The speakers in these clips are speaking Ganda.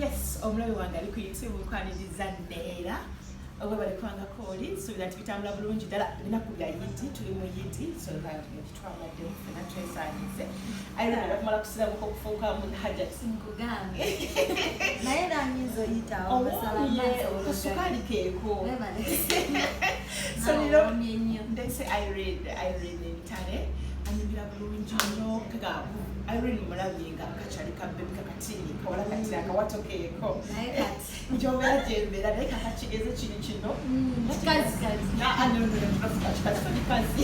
Yes, omulabi wange ali ku YouTube nkwaniriza neera oba bali kwanga koli so that bitambula bulungi ddala binaku bya yiti tuli mu yiti so that twabadde fena twesanize ayira bakumala kusiramu ko kufuuka mu haja sinkugambe naye nanyizo yita obasala amaso sukali keeko so lero ndese Irene Ntale anyumira bulungi nnyo kagabu Irene mulabinga kachali kabbebi kakatini kawala katira akawatokeeko naye kati njobera jembera naye kakakigeze kino kazi kazi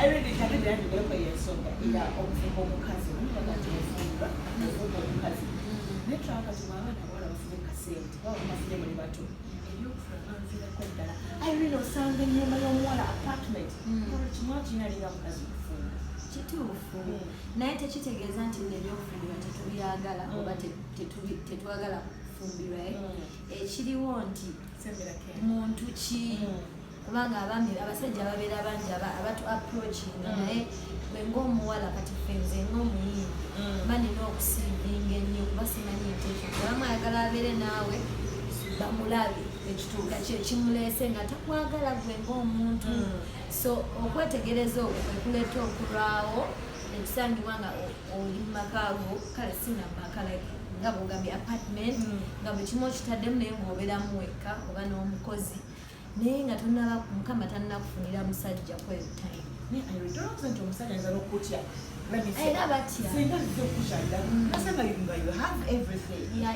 Irene Ntale yanjogera ko yesuga ila omufuko omukazi nibagati omufuga omukazi netwaka tumwana wala bafuze kasente baba bafuje muri bato Irene osanga ennyumba y'omuwala apartment kimwa kinalinga mukazi kufunga kituufu naye tekitegeeza nti nebyokufumbirwa tetubyagala oba tetwagala kufumbirwa ekiriwo nti muntu ki kubanga abasajja ababeera bangi abatu approachinga naye gwe ng'omuwala kati fenze ng'omuyimbi mba nina okusiivinga ennyo kuba simanyi nti ekyo kubamu ayagala abeere naawe bamulabe ekituuka kyekimuleese nga takwagala gwe ng'omuntu so okwetegereza okwo kwekuleeta okulwawo ekisangibwa nga oli mu makaago kale sinamaka nga bwogambye apartment nga bwe kimu okitaddemu naye ng'obeeramu wekka oba n'omukozi naye nga mukama tannakufunira musajja kweyo time era batya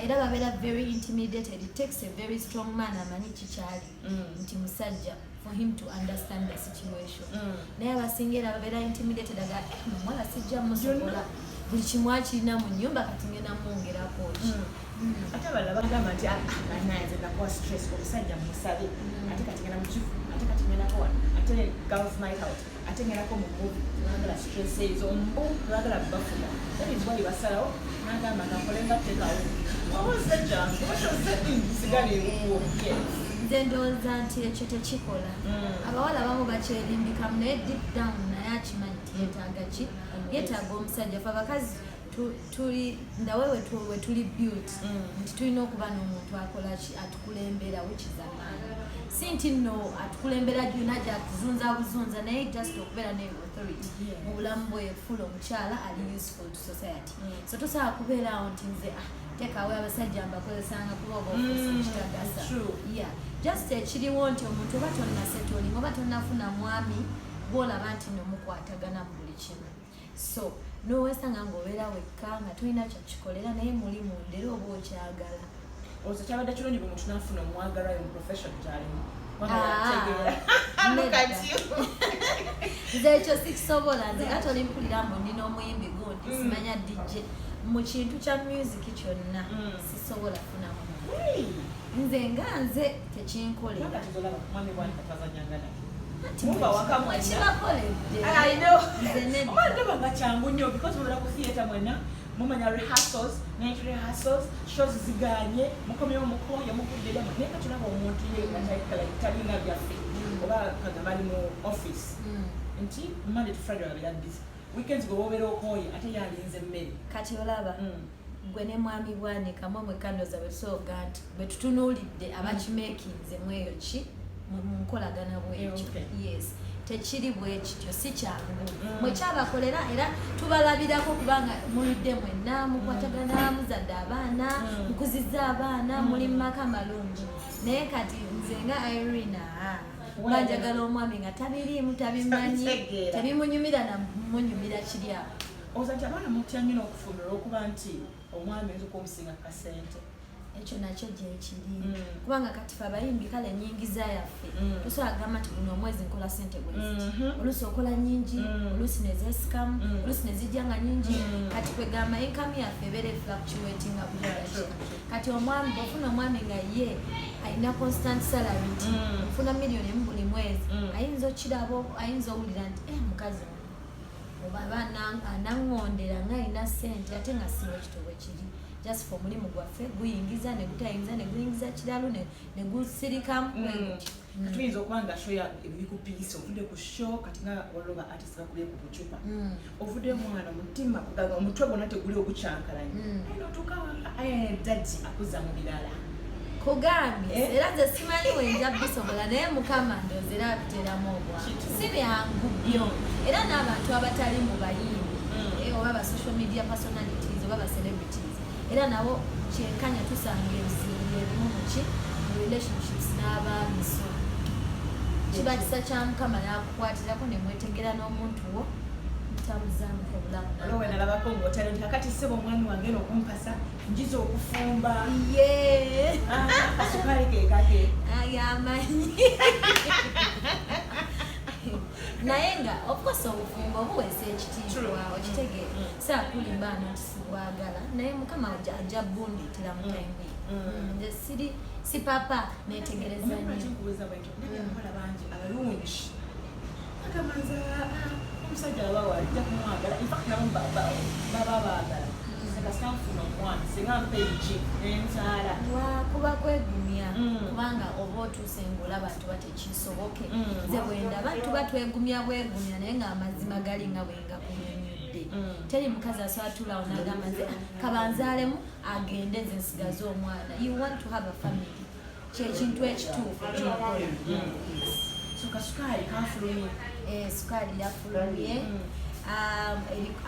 era babeera very intimidated. It takes a very strong man amanyi kikyali nti musajja for him to understand the situation naye abasinga era babeera intimidated aga muwala sijja musobola buli kimu akirina mu nnyumba kati ngenda mwongerako ki ate abalala bagamba nti banaye nakuwa stress omusajja musabe ate kati ngenda mukifu ate kati ngendako wano ate girls night out ate ngendako mu movie nagala stress ezo mbu nagala bafuna that is why basalawo nagamba nakole nga tekawo omusajja sigala ekuwo nze ndowooza nti ekyo tekikola abawala abamu bakyerimbikamu naye deep down naye akimanyi nti yeetaaga ki yeetaaga omusajja fe abakazi tuli ndawe we tuli built nti tulina okuba n'omuntu akola ki atukulembera wekizamaani si nti nno atukulembera gyona gyatuzunza buzunza naye just okubeera ne authority mu bulamu bwefula omukyala ali useful to society so tosobola kubeerawo nti nze tekaawe abasajja mbakozesanga kuba oba ofuusa ekitagasa just ekiriwo nti omuntu oba tonna setoling oba tonnafuna mwami bwolaba nti nomukwatagana mu buli kimu so nowesanga ng'obeera wekka nga tulina kyakikolera naye muli mundera oba okyagala ozo kyabadde kirungi bwe muntu nafuna omwagalayo mu profession gyalimu nze ekyo sikisobola nze ate olimpulira mbu nina omuyimbi gundi simanya DJ mu kintu kya music kyonna sisobola kufunamu nze nga nze tekinkolera nga kyangu nnyo because mulala ku theatre mwena mumanya rehearsals night rehearsals shows ziganye mukomyewo mukoya mukuddeyo naye katulaba omuntu talinga byaffe oba kagamba ali mu office nti Monday to Friday wabeera busy weekends gwe wobeera okooye ate yalinze emmere kati olaba gwe ne mwami bwanika mwe mwekandoza bwetusooga nti bwe tutunuulidde abakimeekinze mweyo ki mu nkolagana bwekyo yes tekiri bwekityo si kyangu mwekyabakolera era tubalabirako kubanga muludde mwenna mukwatagana muzadde abaana mukuzizza abaana muli mu maka malungi naye kati nze nga Irene banjagala omwami nga tabiriimu tabimanyi tabimunyumira namunyumira kiri awo oza nti abaana mutya nnyo n'okufumbirwa okuba nti omwami oyinza okumusinga kasente ekyo nakyo gyekiri kubanga kati fe abayimbi kale ennyingiza yaffe tosobola kugamba nti guno omwezi nkola sente bweziti oluusi okola nyingi oluusi nezesikamu oluusi nezijja nga nyingi kati kwegamba inkamu yaffe ebeera efluctuatinga bulaki kati omwami ofuna omwami nga ye alina constant salary nti ofuna miliyoni emu buli mwezi ayinza okirabo ayinza owulira nti mukazi oba anaŋŋondera nga alina sente ate nga siwe ekitobo kiri just for mulimu gwaffe guyingiza ne gutayingiza ne guyingiza kiralo ne gusirikamu tuyinza okuba nga show ebikupiisa ovudde ku show kati nga waliwo ba artist bakubye ku bucupa ovudde mwana mutima kuganga omutwe gwonna teguli ogukyankalanye aye notuuka daddi akuza mu birala kugambye era ze simanyi wenja bisobola naye mukama ndoozi era abiteramu obwangu si byangu byo era n'abantu abatali mu bayimbi oba ba social media personalities oba ba celebrities era nabo kyenkanya tusanga ebizibu ebimu muki mu relationships n'abaamiso kiba kisa kya mukama n'akukwatirako ne mwetegera n'omuntu wo mutamuzaamu obulamu olwo wenalabako ng'otale nti kakati ssebo omwami wange n'okumpasa njiza okufumba akasukaali ke kake ayamanyi naye nga ofcourse obufumbo buweesa ekitiibwa okitegeera saakulimba nti sibwagala naye mukama ajja bunditira mu time nze si papa netegereza nnyo bangi abalungi agamanza omusajja abawa ajja kumwagala infact nabo baba baagala kasanfuna omwana singa mpeiki nensaala kuba kwegumya kubanga oba otuuse ngaolaba tuba tekisoboke nze bwendaba tuba twegumya bwegumya naye ngaamazima gali nga bwengakunyonyodde teri mukazi aswatulawo nagamba nze kabanzaalemu agende nze nsigaze omwana you want to have a family kyekintu ekituufu kyokola so kasukaali kafulumye sukaali yafulumye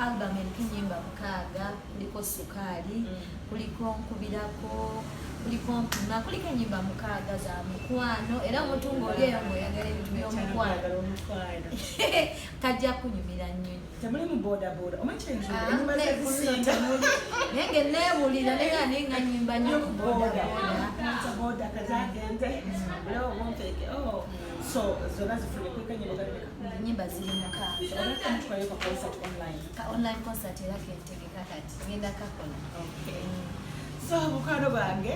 album eriko ennyimba 6 kuliko sukaali kuliko nkubirako kuliko mpima kuliko ennyimba 6 za mukwano era omuntu ng'oli eyo ng'oyagala ebintu by'omukwano kajja kunyumira nnyo temuli mu bodaboda naye ngeneebulira naye nga naye nga nnyimba nnyo ku bodaboda kazagende so zona zifunye kweka nyimba ziri mukaaga online concert era kentegeka kati ngenda kakola so mukwano bange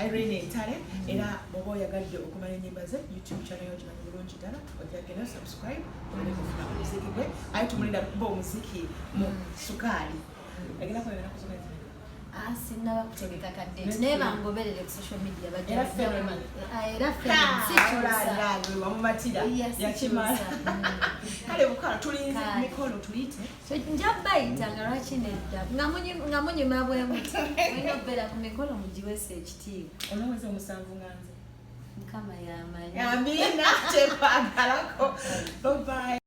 Irene Ntale era bwoba oyagadde okumanya ennyimba ze YouTube channel yo gimanyi bulungi ddala ojjagenda subscribe olekufuna omuziki gwe aye tumulinda kuba omuziki mu sukaali egenda kwegenda kusoma sinaba kutegeka kadde naye bangoberere ku social media era wamumatira yakimala kale bukala tulinze mikolo tuyite nja bayitanga lwaki nedda nga munyuma bwemuti olina okubeera ku mikolo mugiwesa ekitiibwa onaweza 7 nganze mukama yamanyi amina kyekwagalako bye.